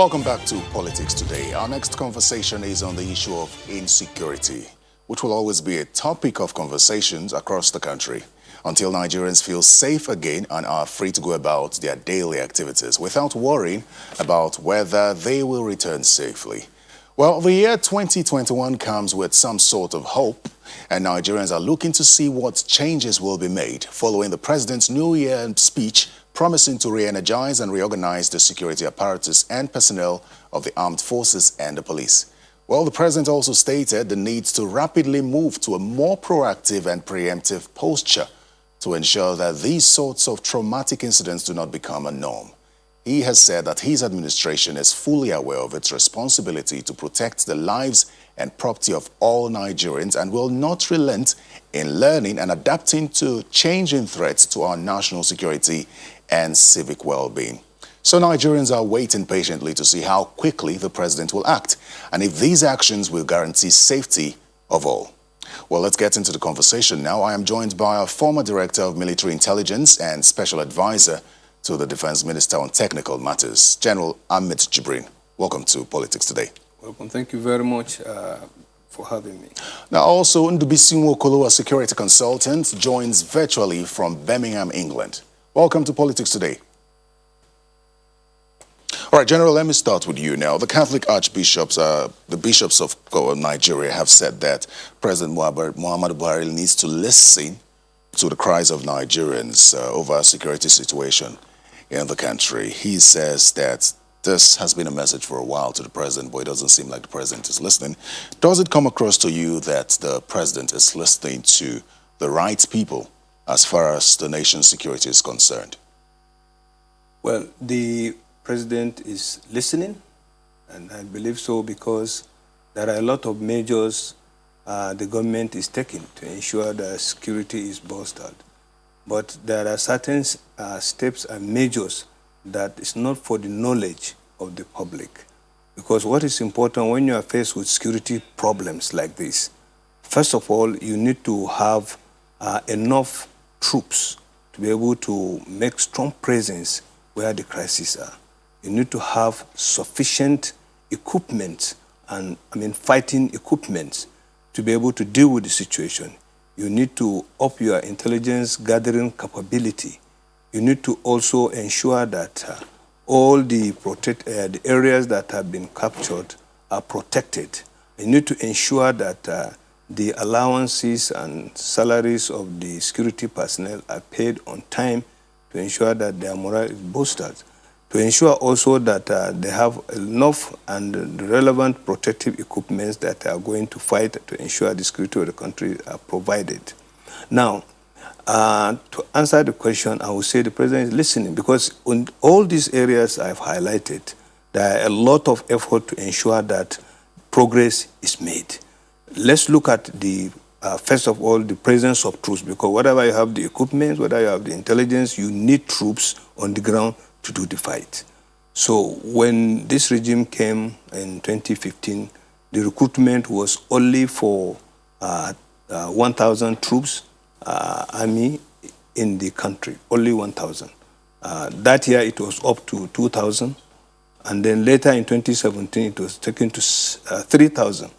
Welcome back to Politics Today. Our next conversation is on the issue of insecurity, which will always be a topic of conversations across the country until Nigerians feel safe again and are free to go about their daily activities without worrying about whether they will return safely. Well, the year 2021 comes with some sort of hope, and Nigerians are looking to see what changes will be made following the president's New Year speech promising to re-energize and reorganize the security apparatus and personnel of the armed forces and the police. Well, the president also stated the need to rapidly move to a more proactive and preemptive posture to ensure that these sorts of traumatic incidents do not become a norm. He has said that his administration is fully aware of its responsibility to protect the lives and property of all Nigerians and will not relent in learning and adapting to changing threats to our national security and civic well-being. So Nigerians are waiting patiently to see how quickly the president will act and if these actions will guarantee safety of all. Well, let's get into the conversation now. I am joined by our former Director of Military Intelligence and Special Advisor to the Defense Minister on Technical Matters, General Ahmed Jibrin. Welcome to Politics Today. Welcome. Thank you very much for having me. Now, also, Ndubisi Nwokolo, a security consultant, joins virtually from Birmingham, England. Welcome to Politics Today. All right, General, let me start with you now. The Catholic archbishops, the bishops of Nigeria have said that President Muhammadu Buhari needs to listen to the cries of Nigerians over a security situation in the country. He says that this has been a message for a while to the president, but it doesn't seem like the president is listening. Does it come across to you that the president is listening to the right people as far as the nation's security is concerned? Well, the president is listening, and I believe so because there are a lot of measures the government is taking to ensure that security is bolstered. But there are certain steps and measures that is not for the knowledge of the public. Because what is important when you are faced with security problems like this, first of all, you need to have enough troops to be able to make strong presence where the crises are. You need to have sufficient equipment and, fighting equipment to be able to deal with the situation. You need to up your intelligence gathering capability. You need to also ensure that all the areas that have been captured are protected. You need to ensure that the allowances and salaries of the security personnel are paid on time to ensure that their morale is boosted. To ensure also that they have enough and the relevant protective equipments that are going to fight to ensure the security of the country are provided. Now, to answer the question, I would say the president is listening because on all these areas I've highlighted, there are a lot of effort to ensure that progress is made. Let's look at the, first of all, the presence of troops, because whatever you have the equipment, whether you have the intelligence, you need troops on the ground to do the fight. So when this regime came in 2015, the recruitment was only for 1,000 troops, army in the country, only 1,000. That year it was up to 2,000, and then later in 2017 it was taken to 3,000.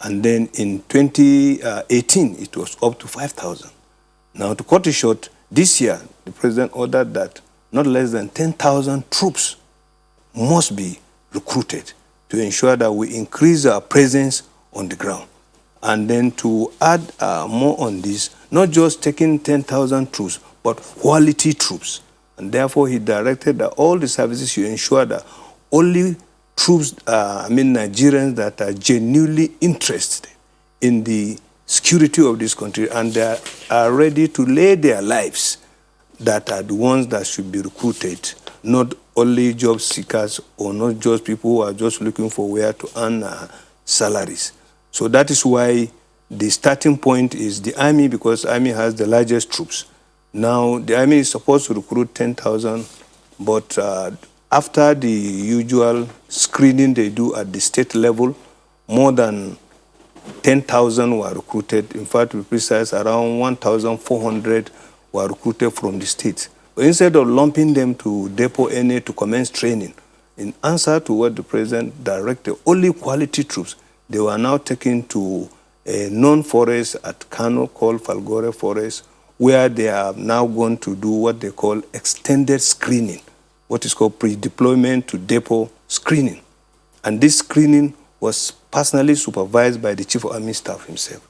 And then in 2018 it was up to 5,000. Now to cut it short, this year the president ordered that not less than 10,000 troops must be recruited to ensure that we increase our presence on the ground. And then to add more on this, not just taking 10,000 troops, but quality troops. And therefore, he directed that all the services you ensure that only troops, Nigerians that are genuinely interested in the security of this country and they are ready to lay their lives, that are the ones that should be recruited, not only job seekers or not just people who are just looking for where to earn salaries. So that is why the starting point is the army, because army has the largest troops. Now, the army is supposed to recruit 10,000, but after the usual screening they do at the state level, more than 10,000 were recruited. In fact, to be precise, around 1,400 were recruited from the state. But instead of lumping them to Depot NA to commence training, in answer to what the president directed, only quality troops, they were now taken to a known forest at Kano called Falgore Forest, where they are now going to do what they call extended screening, what is called pre-deployment to depot screening. And this screening was personally supervised by the Chief of Army Staff himself.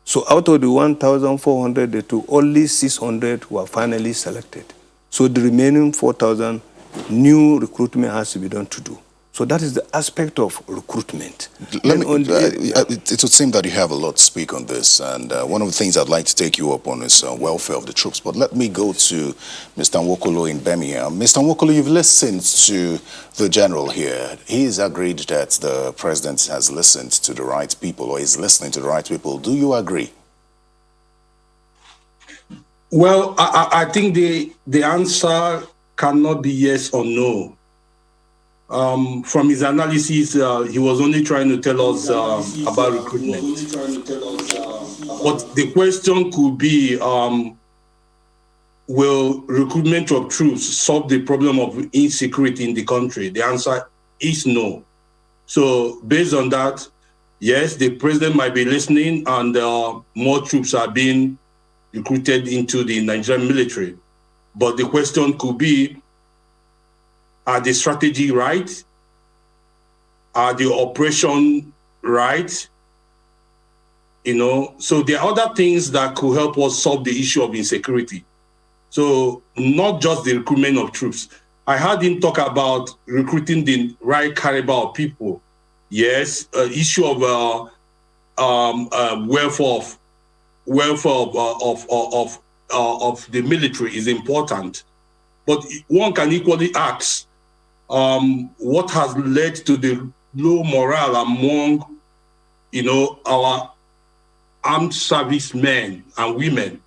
So out of the 1,400 they took, only 600 were finally selected. So the remaining 4,000 new recruitment has to be done to do. So that is the aspect of recruitment. It would seem that you have a lot to speak on this, and one of the things I'd like to take you up on is welfare of the troops. But let me go to Mr. Nwokolo in Birmingham. Mr. Nwokolo, you've listened to the general here. He's agreed that the president has listened to the right people, or is listening to the right people. Do you agree? Well, I think the answer cannot be yes or no. From his analysis, he was only trying to tell us about recruitment. But the question could be, will recruitment of troops solve the problem of insecurity in the country? The answer is no. So based on that, yes, the president might be listening, and more troops are being recruited into the Nigerian military. But the question could be, are the strategy right? Are the operation right? You know, so there are other things that could help us solve the issue of insecurity. So not just the recruitment of troops. I heard him talk about recruiting the right caliber of people. Yes, issue of welfare of the military is important. But one can equally ask, what has led to the low morale among, you know, our armed servicemen and women?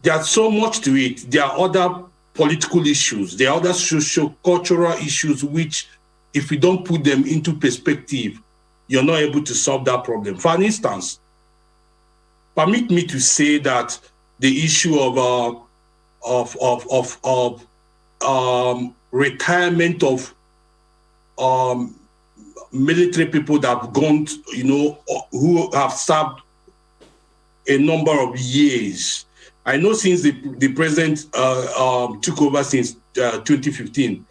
There's so much to it. There are other political issues. There are other socio-cultural issues which, if we don't put them into perspective, you're not able to solve that problem. For instance, permit me to say that the issue of retirement of military people that have gone, you know, who have served a number of years. I know since the president took over since 2015,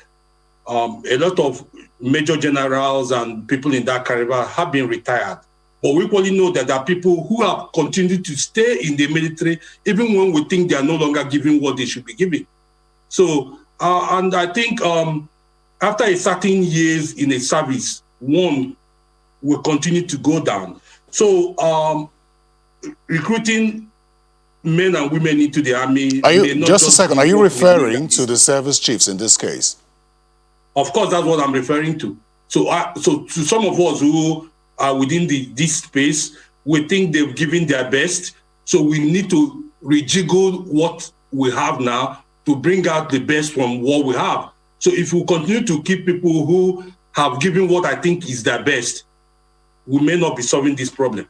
a lot of major generals and people in that caliber have been retired. But we equally know that there are people who have continued to stay in the military, even when we think they are no longer giving what they should be giving. So, and I think after a certain years in a service, one will continue to go down. So, recruiting men and women into the army. Just a second, are you referring to the service chiefs in this case? Of course, that's what I'm referring to. So, so to some of us who are within this space, we think they've given their best. So we need to rejiggle what we have now to bring out the best from what we have. So if we continue to keep people who have given what I think is their best, we may not be solving this problem.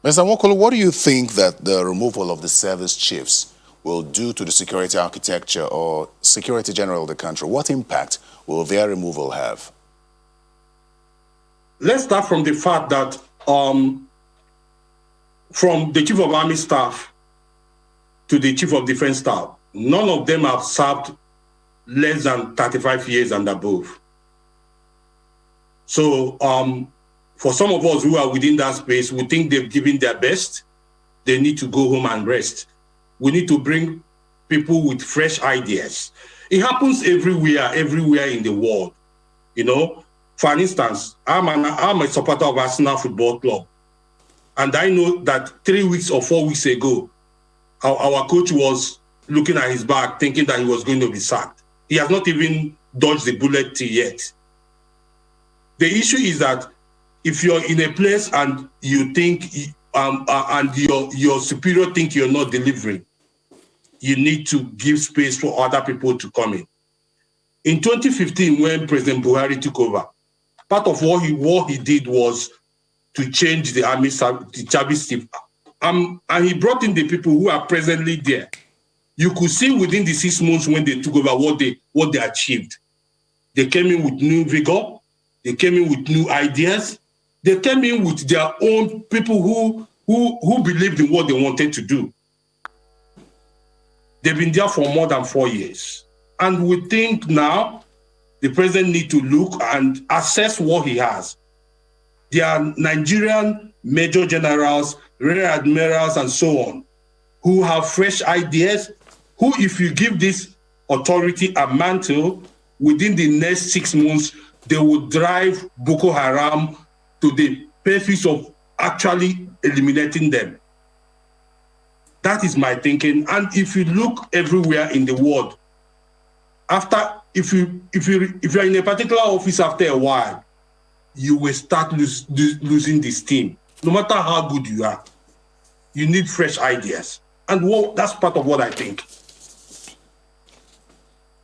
Mr. Nwokolo, what do you think that the removal of the service chiefs will do to the security architecture or security general of the country? What impact will their removal have? Let's start from the fact that from the Chief of Army Staff to the Chief of Defense Staff, none of them have served less than 35 years and above. So for some of us who are within that space, we think they've given their best. They need to go home and rest. We need to bring people with fresh ideas. It happens everywhere in the world. You know, for instance, I'm a supporter of Arsenal Football Club. And I know that 3 weeks or 4 weeks ago, our coach was looking at his back, thinking that he was going to be sacked. He has not even dodged the bullet yet. The issue is that if you're in a place and you think, and your superior think you're not delivering, you need to give space for other people to come in. In 2015, when President Buhari took over, part of what he did was to change the army, the service chief, and he brought in the people who are presently there. You could see within the 6 months when they took over what they achieved. They came in with new vigor. They came in with new ideas. They came in with their own people who believed in what they wanted to do. They've been there for more than 4 years. And we think now the president needs to look and assess what he has. There are Nigerian major generals, rear admirals, and so on, who have fresh ideas, who, if you give this authority a mantle, within the next 6 months, they will drive Boko Haram to the purpose of actually eliminating them. That is my thinking. And if you look everywhere in the world, if you're in a particular office after a while, you will start losing the steam. No matter how good you are, you need fresh ideas. And that's part of what I think.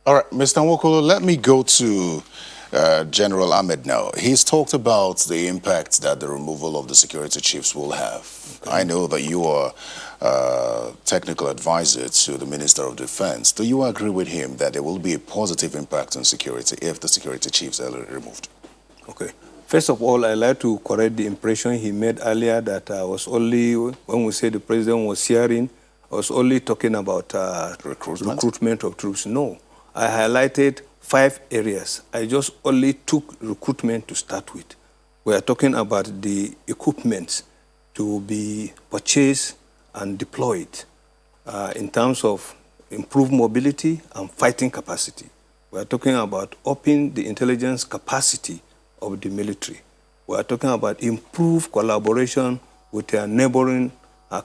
All right, Mr. Nwokolo, let me go to General Ahmed now. He's talked about the impact that the removal of the security chiefs will have. Okay. I know that you are technical advisor to the Minister of Defense. Do you agree with him that there will be a positive impact on security if the security chiefs are removed? Okay. First of all, I'd like to correct the impression he made earlier that I was only, when we say the president was hearing, I was only talking about recruitment of troops. No, I highlighted 5 areas. I just only took recruitment to start with. We are talking about the equipment to be purchased and deployed in terms of improved mobility and fighting capacity. We are talking about upping the intelligence capacity of the military. We are talking about improved collaboration with our neighboring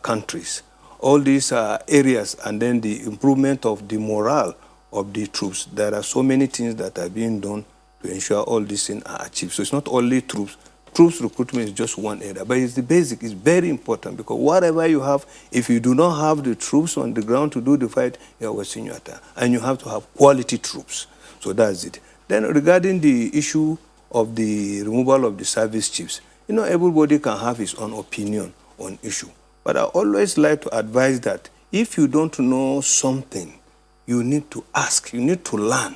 countries. All these areas, and then the improvement of the morale of the troops. There are so many things that are being done to ensure all these things are achieved. So it's not only troops. Troops recruitment is just one area, but it's the basic. It's very important because whatever you have, if you do not have the troops on the ground to do the fight, you're wasting your time. And you have to have quality troops. So that's it. Then regarding the issue of the removal of the service chiefs, you know, everybody can have his own opinion on issue. But I always like to advise that if you don't know something, you need to ask, you need to learn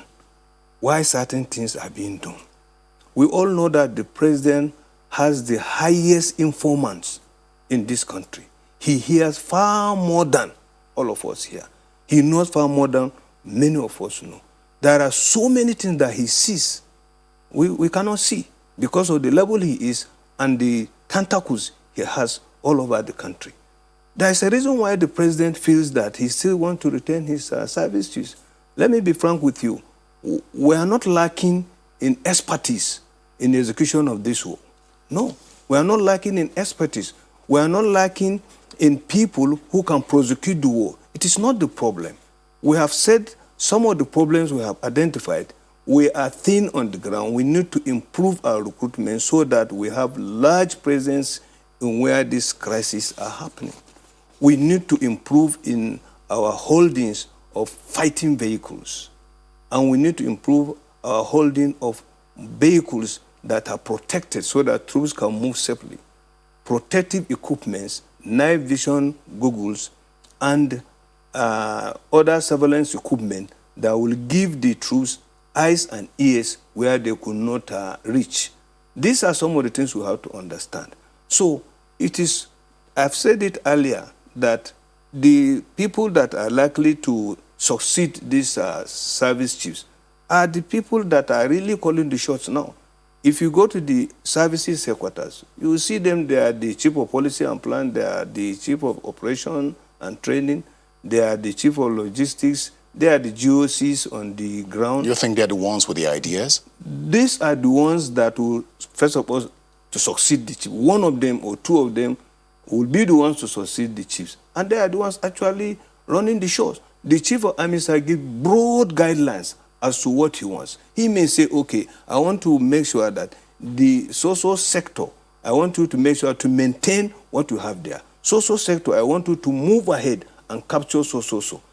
why certain things are being done. We all know that the president has the highest informants in this country. He hears far more than all of us here. He knows far more than many of us know. There are so many things that he sees we cannot see because of the level he is and the tentacles he has all over the country. There is a reason why the president feels that he still wants to retain his service chiefs. Let me be frank with you. We are not lacking in expertise in the execution of this war. No, we are not lacking in expertise. We are not lacking in people who can prosecute the war. It is not the problem. We have said some of the problems we have identified. We are thin on the ground. We need to improve our recruitment so that we have large presence in where these crises are happening. We need to improve in our holdings of fighting vehicles. And we need to improve our holding of vehicles that are protected so that troops can move safely. Protective equipments, night vision goggles, and other surveillance equipment that will give the troops eyes and ears where they could not reach. These are some of the things we have to understand. So it is, I've said it earlier, that the people that are likely to succeed these service chiefs are the people that are really calling the shots now. If you go to the services headquarters, you will see them. They are the chief of policy and plan, they are the chief of operation and training, they are the chief of logistics, they are the GOCs on the ground. You think they're the ones with the ideas? These are the ones that will, first of all, to succeed the chief. One of them or two of them will be the ones to succeed the chiefs. And they are the ones actually running the shows. The chief of army will give broad guidelines as to what he wants. He may say, okay, I want to make sure that the social sector, I want you to make sure to maintain what you have there. Social sector, I want you to move ahead and capture so.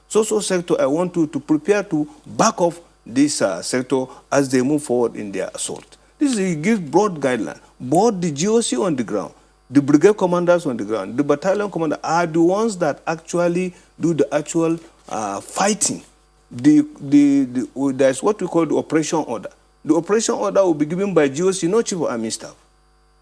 Social sector, I want you to prepare to back off this sector as they move forward in their assault. This is, gives broad guidelines. Both the GOC on the ground, the brigade commanders on the ground, the battalion commander are the ones that actually do the actual fighting, there's what we call the operation order. The operation order will be given by GOC, not Chief of Army Staff.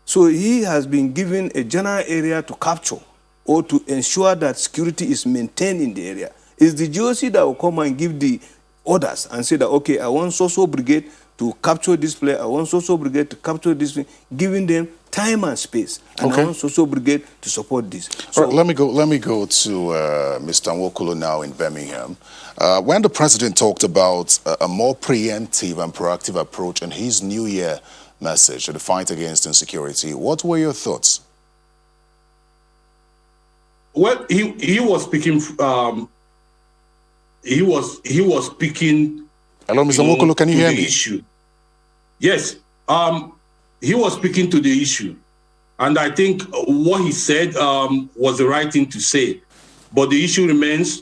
So he has been given a general area to capture or to ensure that security is maintained in the area. It's the GOC that will come and give the orders and say that, okay, I want so-so brigade to capture this player, I want so-so brigade to capture this, giving them time and space. And I want so-so brigade to support this. So, let me go to Mr. Nwokolo now in Birmingham. When the president talked about a more preemptive and proactive approach in his New Year message to the fight against insecurity, what were your thoughts? Well, he was speaking. He was speaking. Hello, Mr. Nwokolo, can you hear me? Issue. Yes. He was speaking to the issue, and I think what he said was the right thing to say. But the issue remains: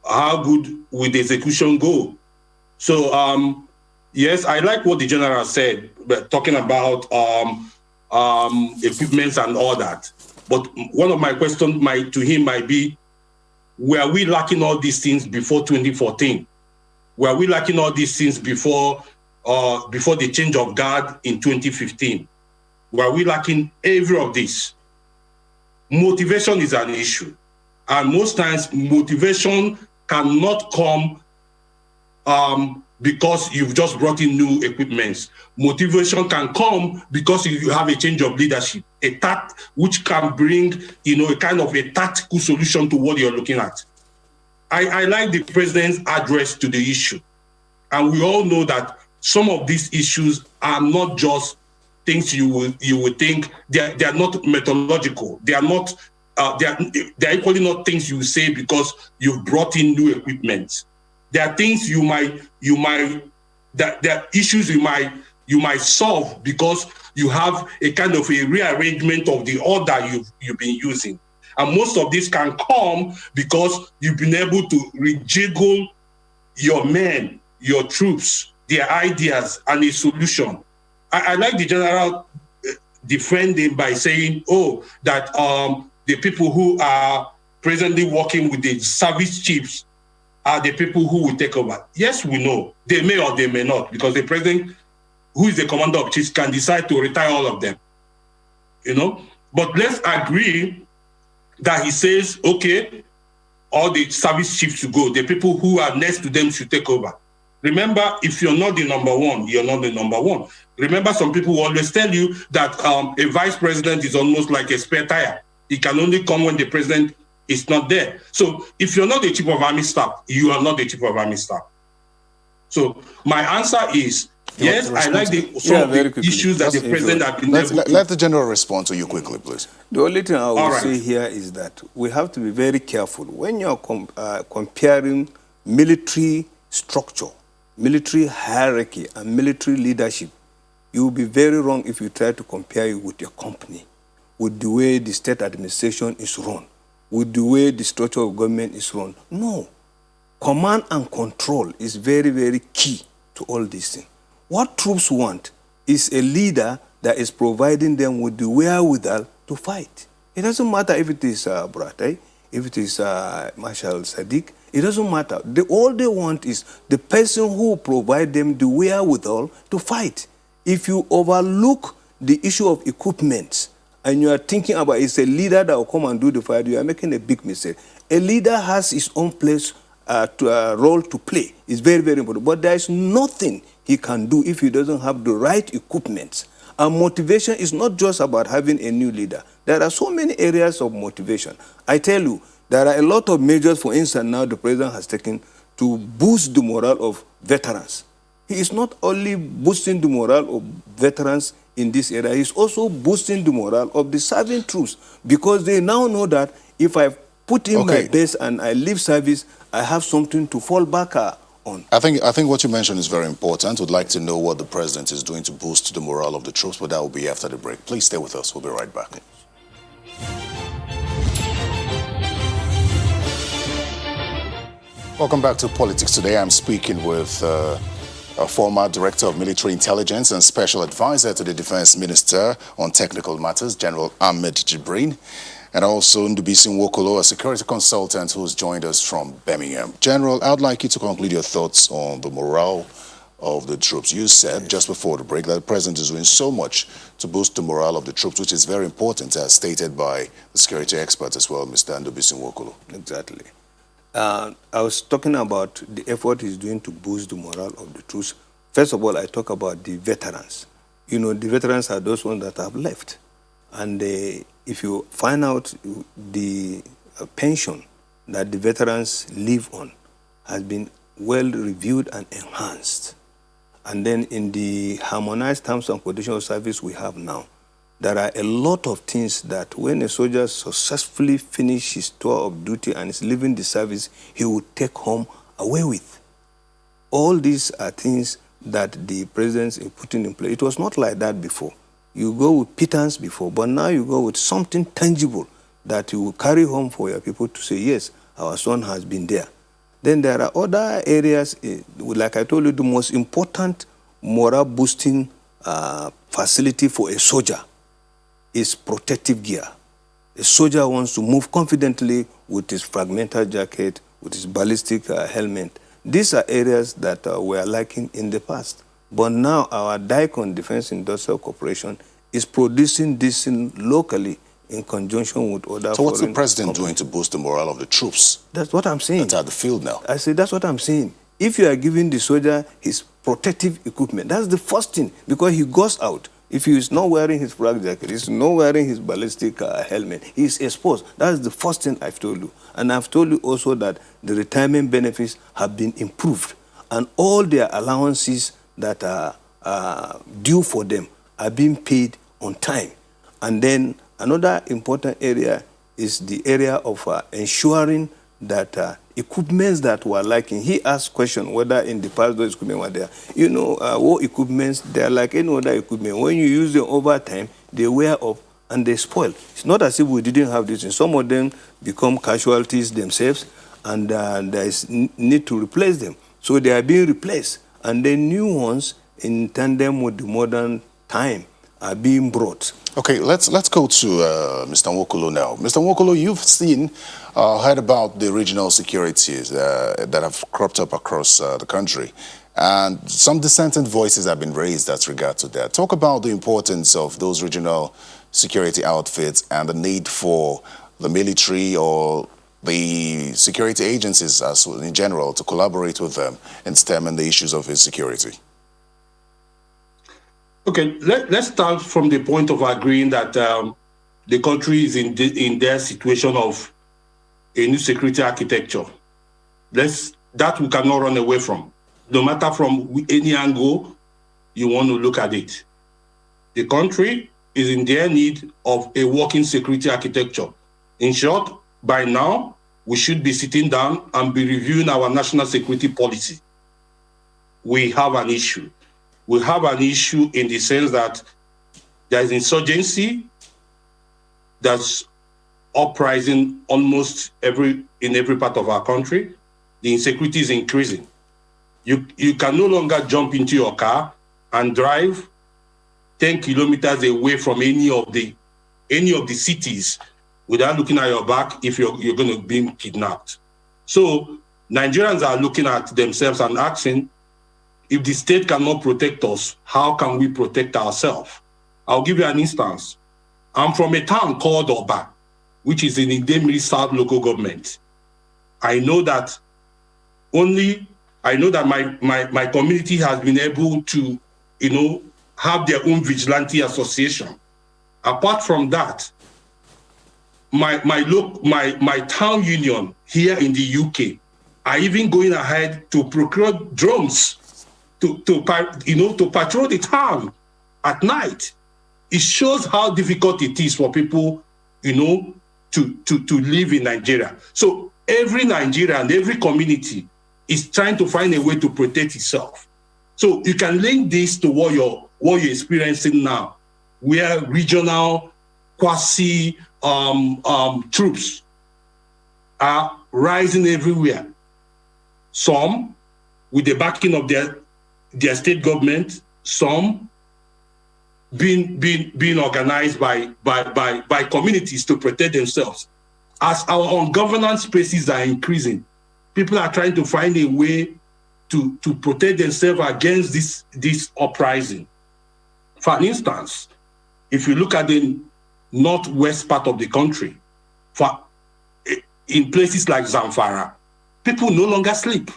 how good will the execution go? So, yes, I like what the general said, but talking about equipments and all that. But one of my questions to him might be, were we lacking all these things before 2014? Were we lacking all these things before the change of guard in 2015? Were we lacking every of this? Motivation is an issue. And most times, motivation cannot come because you've just brought in new equipments. Motivation can come because you have a change of leadership, which can bring, a kind of a tactical solution to what you're looking at. I like the president's address to the issue. And we all know that some of these issues are not just things you would think. They are not methodological. They are not. They are equally not things you say because you've brought in new equipment. There are things there are issues you might solve because you have a kind of a rearrangement of the order you've been using. And most of this can come because you've been able to rejiggle your men, your troops, their ideas, and a solution. I like the general defending by saying, that the people who are presently working with the service chiefs are the people who will take over. Yes, we know. They may or they may not, because the president, who is the commander of chiefs, can decide to retire all of them. But let's agree that he says, okay, all the service chiefs should go. The people who are next to them should take over. Remember, if you're not the number one, you're not the number one. Remember, some people will always tell you that a vice president is almost like a spare tire. He can only come when the president is not there. So if you're not the chief of army staff, you are not the chief of army staff. So my answer is, yes, I like some of the issues that the president has been able to. Let the general respond to you quickly, please. The only thing I will say here is that we have to be very careful. When you're comparing military structure, military hierarchy, and military leadership, you will be very wrong if you try to compare it with your company, with the way the state administration is run, with the way the structure of government is run. No. Command and control is very, very key to all these things. What troops want is a leader that is providing them with the wherewithal to fight. It doesn't matter if it is Buratai, if it is Marshal Sadiq, it doesn't matter. All they want is the person who will provide them the wherewithal to fight. If you overlook the issue of equipment and you are thinking about it's a leader that will come and do the fight, you are making a big mistake. A leader has his own place, role to play. It's very, very important. But there is nothing he can do if he doesn't have the right equipment. And motivation is not just about having a new leader. There are so many areas of motivation. I tell you, there are a lot of measures, for instance, now the president has taken to boost the morale of veterans. He is not only boosting the morale of veterans in this area, he's also boosting the morale of the serving troops, because they now know that if I put in my best and I leave service, I have something to fall back on. I think what you mentioned is very important. We'd like to know what the president is doing to boost the morale of the troops, but that will be after the break. Please stay with us. We'll be right back. Welcome back to Politics Today. I'm speaking with a former Director of Military Intelligence and Special Advisor to the Defense Minister on Technical Matters, General Ahmed Jibrin. and also Ndubisi Nwokolo, a security consultant who's joined us from Birmingham. General, I'd like you to conclude your thoughts on the morale of the troops. You said just before the break that the president is doing so much to boost the morale of the troops, which is very important, as stated by the security expert as well, Mr. Ndubisi Nwokolo. Exactly. I was talking about the effort he's doing to boost the morale of the troops. First of all, I talk about the veterans. You know, the veterans are those ones that have left. And if you find out the pension that the veterans live on has been well reviewed and enhanced. And then in the harmonized terms and conditions of service we have now, there are a lot of things that when a soldier successfully finishes his tour of duty and is leaving the service, he will take home away with. All these are things that the president is putting in place. It was not like that before. You go with pittance before, but now you go with something tangible that you will carry home for your people to say, yes, our son has been there. Then there are other areas, like I told you, the most important morale boosting facility for a soldier is protective gear. A soldier wants to move confidently with his fragmented jacket, with his ballistic helmet. These are areas that were lacking in the past. But now our DICON, Defense Industrial Corporation, is producing this locally in conjunction with other. So what's the president doing to boost the morale of the troops? That's what I'm saying. That's at the field now. I say that's what I'm saying. If you are giving the soldier his protective equipment, that's the first thing, because he goes out. If he is not wearing his flak jacket, he's not wearing his ballistic helmet, he is exposed. That's the first thing I've told you. And I've told you also that the retirement benefits have been improved, and all their allowances that are due for them are being paid on time. And then another important area is the area of ensuring that equipments that were lacking. He asked question whether in the past those equipment were there. You know, war equipments, they're like any other equipment. When you use them over time, they wear off and they spoil. It's not as if we didn't have this. Some of them become casualties themselves, and there is need to replace them. So they are being replaced. And the new ones, in tandem with the modern time, are being brought. Okay, let's go to Mr. Nwokolo now. Mr. Nwokolo, you've seen, heard about the regional securities that have cropped up across the country, and some dissenting voices have been raised as regard to that. Talk about the importance of those regional security outfits and the need for the military or the security agencies as in general to collaborate with them in stemming the issues of insecurity. Okay, let's start from the point of agreeing that the country is in their situation of a new security architecture. That we cannot run away from, no matter from any angle you want to look at it. The country is in their need of a working security architecture. In short, by now, we should be sitting down and be reviewing our national security policy. We have an issue. We have an issue in the sense that there is insurgency that's uprising almost in every part of our country. The insecurity is increasing. You can no longer jump into your car and drive 10 kilometers away from any of the cities without looking at your back if you're going to be kidnapped. So Nigerians are looking at themselves and asking, if the state cannot protect us, how can we protect ourselves? I'll give you an instance. I'm from a town called Oba, which is in Idemili South local government. I know that my community has been able to, have their own vigilante association. Apart from that, my town union here in the UK are even going ahead to procure drones to patrol the town at night. It shows how difficult it is for people, to live in Nigeria. So every Nigerian, every community is trying to find a way to protect itself. So you can link this to what you're experiencing now, where regional quasi troops are rising everywhere. Some with the backing of their state government, some being organized by communities to protect themselves. As our own governance spaces are increasing, people are trying to find a way to protect themselves against this uprising. For instance, if you look at the northwest part of the country, in places like Zamfara, people no longer sleep.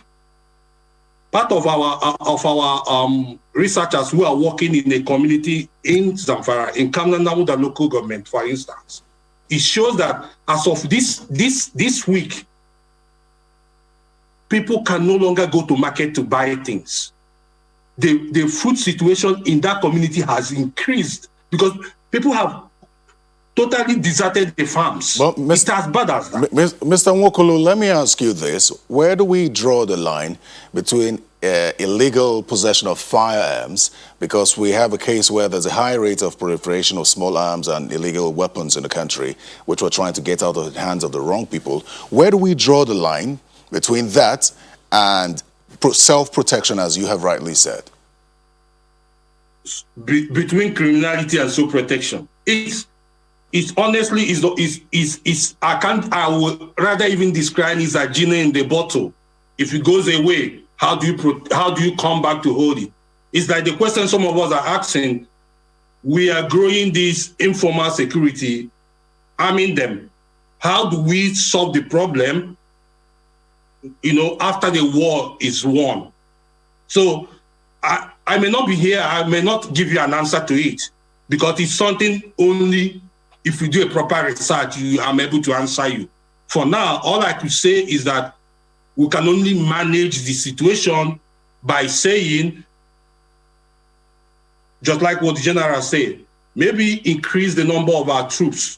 Part of our researchers who are working in a community in Zamfara, in Kamnanamu, the local government, for instance, it shows that as of this week, people can no longer go to market to buy things. The food situation in that community has increased because people have totally deserted the farms. Well, it's as bad as that. Mr. Nwokolo, let me ask you this. Where do we draw the line between illegal possession of firearms, because we have a case where there's a high rate of proliferation of small arms and illegal weapons in the country, which we're trying to get out of the hands of the wrong people. Where do we draw the line between that and self-protection, as you have rightly said? Between criminality and self-protection, it's honestly I would rather even describe it as a genie in the bottle. If it goes away, how do you come back to hold it? It's like the question some of us are asking. We are growing this informal security, arming them. How do we solve the problem, after the war is won? So I may not be here, I may not give you an answer to it, because it's something only if you do a proper research, I'm able to answer you. For now, all I could say is that we can only manage the situation by saying, just like what the general said, maybe increase the number of our troops,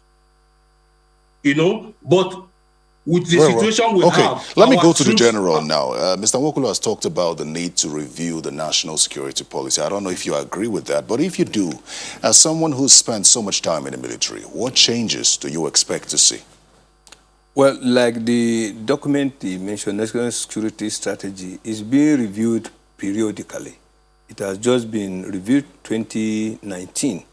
but with the situation we have. Let me go to the general now. Mr. Nwokolo has talked about the need to review the national security policy. I don't know if you agree with that, but if you do, as someone who's spent so much time in the military, what changes do you expect to see? Well, like the document he mentioned, National Security Strategy, is being reviewed periodically. It has just been reviewed 2019.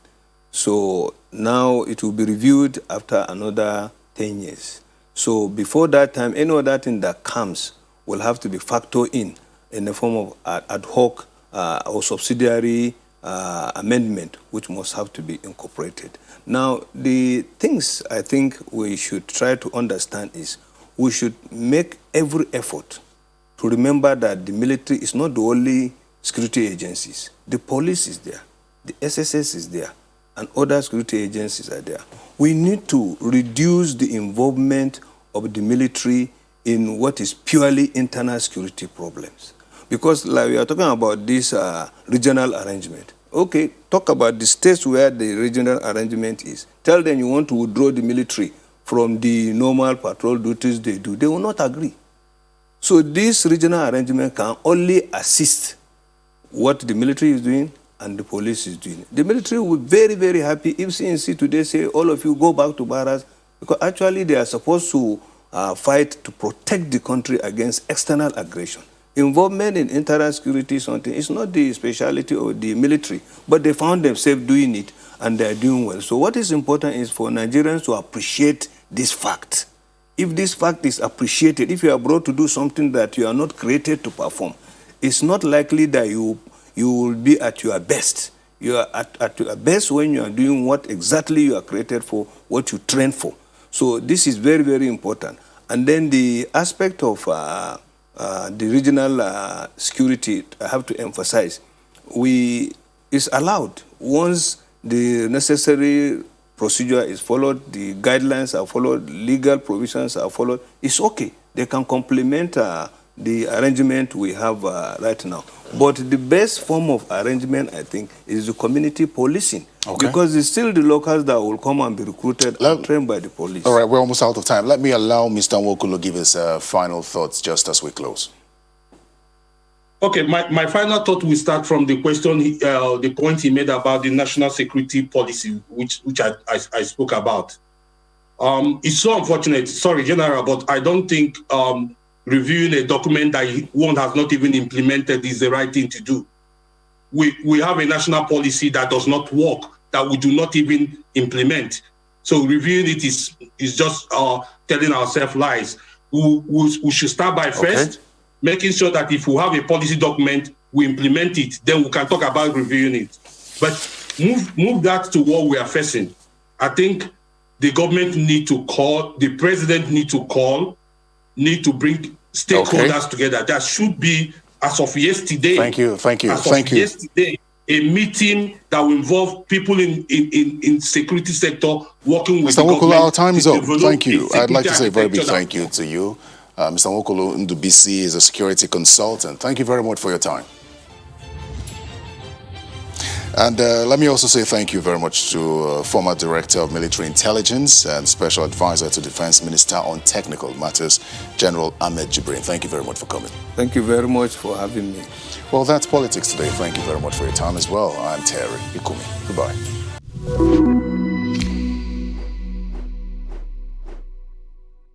So now it will be reviewed after another 10 years. So before that time, any other thing that comes will have to be factored in the form of ad hoc or subsidiary amendment, which must have to be incorporated. Now, the things I think we should try to understand is we should make every effort to remember that the military is not the only security agencies. The police is there, the SSS is there, and other security agencies are there. We need to reduce the involvement of the military in what is purely internal security problems. Because like we are talking about this regional arrangement. Okay, talk about the states where the regional arrangement is. Tell them you want to withdraw the military from the normal patrol duties they do. They will not agree. So this regional arrangement can only assist what the military is doing and the police is doing. The military will be very, very happy if CNC today say, all of you go back to barracks, because actually they are supposed to fight to protect the country against external aggression. Involvement in internal security is something, it's not the specialty of the military, but they found themselves doing it and they are doing well. So what is important is for Nigerians to appreciate this fact. If this fact is appreciated, if you are brought to do something that you are not created to perform, it's not likely that you will be at your best. You are at your best when you are doing what exactly you are created for, what you train for. So this is very, very important. And then the aspect of the regional security, I have to emphasize, is allowed once the necessary procedure is followed, the guidelines are followed, legal provisions are followed, it's okay. They can complement the arrangement we have right now. But the best form of arrangement, I think, is the community policing. Okay. Because it's still the locals that will come and be recruited and trained by the police. All right, we're almost out of time. Let me allow Mr. Nwokolo to give his final thoughts just as we close. Okay, my final thought will start from the question, the point he made about the national security policy, which I spoke about. It's so unfortunate, sorry, General, but I don't think reviewing a document that one has not even implemented is the right thing to do. we have a national policy that does not work, that we do not even implement. So reviewing it is just telling ourselves lies. We should start by first making sure that if we have a policy document, we implement it. Then we can talk about reviewing it. But move that to what we are facing. I think the government need to call, the president need to bring stakeholders together. That should be, as of yesterday. Thank you. Yesterday, a meeting that will involve people in security sector working with Mr. the Nwokolo, government. our time is up. Thank you. I'd like to say a very big architecture thank you to you. Mr. Nwokolo Ndubisi is a security consultant. Thank you very much for your time. And let me also say thank you very much to former Director of Military Intelligence and Special Advisor to Defense Minister on Technical Matters, General Ahmed Jibrin. Thank you very much for coming. Thank you very much for having me. Well, that's politics today. Thank you very much for your time as well. I'm Terry Ikumi. Goodbye.